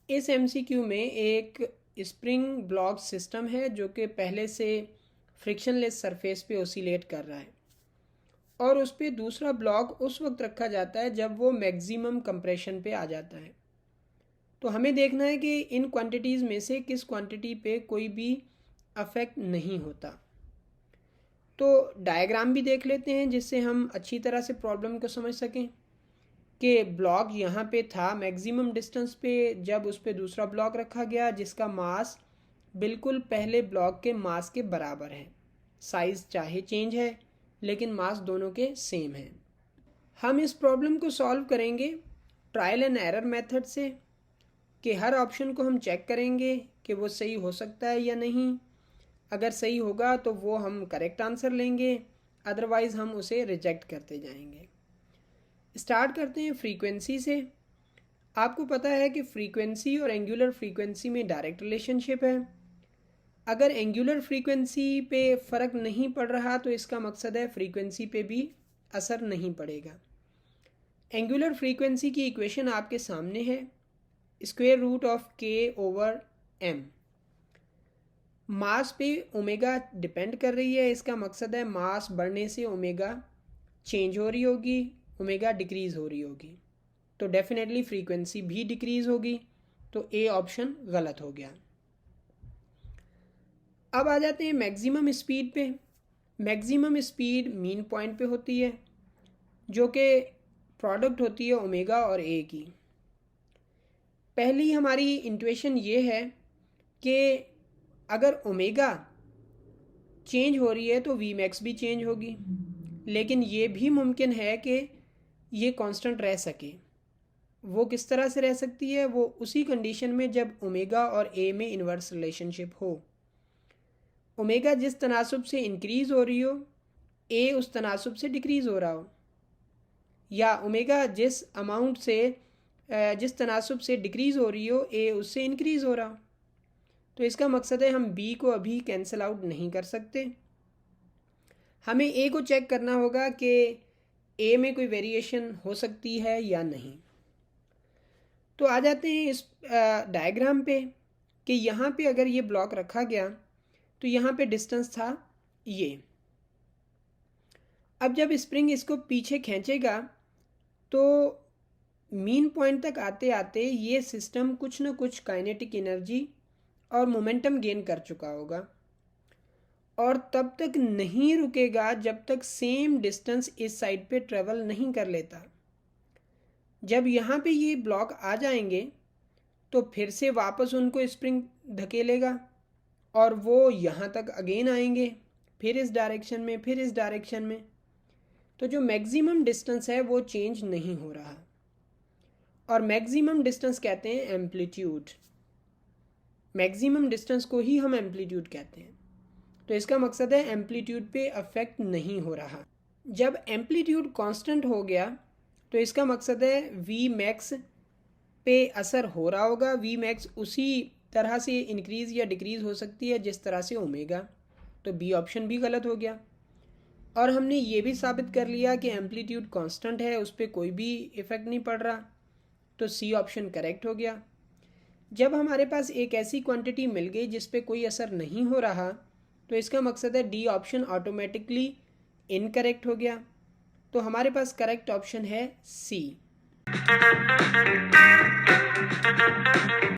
इस एमसीक्यू में एक स्प्रिंग ब्लॉक सिस्टम है जो कि पहले से फ्रिक्शनलेस सरफेस पे ओसिलेट कर रहा है और उस पर दूसरा ब्लॉक उस वक्त रखा जाता है जब वो मैक्सिमम कंप्रेशन पे आ जाता है। तो हमें देखना है कि इन क्वांटिटीज़ में से किस क्वांटिटी पे कोई भी अफेक्ट नहीं होता। तो डायग्राम भी देख लेते हैं जिससे हम अच्छी तरह से प्रॉब्लम को समझ सकें कि ब्लॉक यहाँ पे था मैक्सिमम डिस्टेंस पे, जब उस पर दूसरा ब्लॉक रखा गया जिसका मास बिल्कुल पहले ब्लॉक के मास के बराबर है। साइज़ चाहे चेंज है लेकिन मास दोनों के सेम है। हम इस प्रॉब्लम को सॉल्व करेंगे ट्रायल एंड एरर मेथड से कि हर ऑप्शन को हम चेक करेंगे कि वो सही हो सकता है या नहीं। अगर सही होगा तो वो हम करेक्ट आंसर लेंगे, अदरवाइज़ हम उसे रिजेक्ट करते जाएंगे। स्टार्ट करते हैं फ्रीक्वेंसी से। आपको पता है कि फ्रीक्वेंसी और एंगुलर फ्रीक्वेंसी में डायरेक्ट रिलेशनशिप है। अगर एंगुलर फ्रीक्वेंसी पे फ़र्क नहीं पड़ रहा तो इसका मकसद है फ्रीक्वेंसी पे भी असर नहीं पड़ेगा। एंगुलर फ्रीक्वेंसी की इक्वेशन आपके सामने है, स्क्वायर रूट ऑफ के ओवर एम। मास पे ओमेगा डिपेंड कर रही है, इसका मकसद है मास बढ़ने से ओमेगा चेंज हो रही होगी, ओमेगा डिक्रीज़ हो रही होगी, तो डेफिनेटली फ्रीक्वेंसी भी डिक्रीज़ होगी। तो ए ऑप्शन गलत हो गया। अब आ जाते हैं मैक्सिमम स्पीड पे। मैक्सिमम स्पीड मीन पॉइंट पे होती है जो कि प्रोडक्ट होती है ओमेगा और ए की। पहली हमारी इंट्यूशन ये है कि अगर ओमेगा चेंज हो रही है तो वी मैक्स भी चेंज होगी, लेकिन ये भी मुमकिन है कि ये कांस्टेंट रह सके। वो किस तरह से रह सकती है? वो उसी कंडीशन में जब ओमेगा और ए में इन्वर्स रिलेशनशिप हो। ओमेगा जिस तनासुब से इंक्रीज़ हो रही हो, ए उस तनासुब से डिक्रीज़ हो रहा हो, या ओमेगा जिस अमाउंट से जिस तनासुब से डिक्रीज़ हो रही हो, ए उससे इंक्रीज़ हो रहा हो। तो इसका मकसद है हम बी को अभी कैंसिल आउट नहीं कर सकते। हमें ए को चेक करना होगा कि ए में कोई वेरिएशन हो सकती है या नहीं। तो आ जाते हैं इस डायग्राम पे कि यहाँ पे अगर ये ब्लॉक रखा गया तो यहाँ पे डिस्टेंस था ये। अब जब स्प्रिंग इसको पीछे खींचेगा तो मीन पॉइंट तक आते आते ये सिस्टम कुछ न कुछ काइनेटिक एनर्जी और मोमेंटम गेन कर चुका होगा, और तब तक नहीं रुकेगा जब तक सेम डिस्टेंस इस साइड पे ट्रेवल नहीं कर लेता। जब यहाँ पे ये ब्लॉक आ जाएंगे तो फिर से वापस उनको स्प्रिंग धकेलेगा और वो यहाँ तक अगेन आएंगे, फिर इस डायरेक्शन में, फिर इस डायरेक्शन में। तो जो मैक्सिमम डिस्टेंस है वो चेंज नहीं हो रहा, और मैक्सिमम डिस्टेंस कहते हैं एम्पलीट्यूड। मैक्सिमम डिस्टेंस को ही हम एम्पलीट्यूड कहते हैं। तो इसका मकसद है एम्पलीट्यूड पे अफेक्ट नहीं हो रहा। जब एम्पलीट्यूड कांस्टेंट हो गया तो इसका मकसद है वी मैक्स पे असर हो रहा होगा। वी मैक्स उसी तरह से इंक्रीज़ या डिक्रीज़ हो सकती है जिस तरह से ओमेगा। तो बी ऑप्शन भी गलत हो गया। और हमने ये भी साबित कर लिया कि एम्पलीट्यूड कांस्टेंट है, उस पर कोई भी इफ़ेक्ट नहीं पड़ रहा। तो सी ऑप्शन करेक्ट हो गया। जब हमारे पास एक ऐसी क्वांटिटी मिल गई जिस पे कोई असर नहीं हो रहा तो इसका मकसद है डी ऑप्शन ऑटोमेटिकली इनकरेक्ट हो गया। तो हमारे पास करेक्ट ऑप्शन है सी।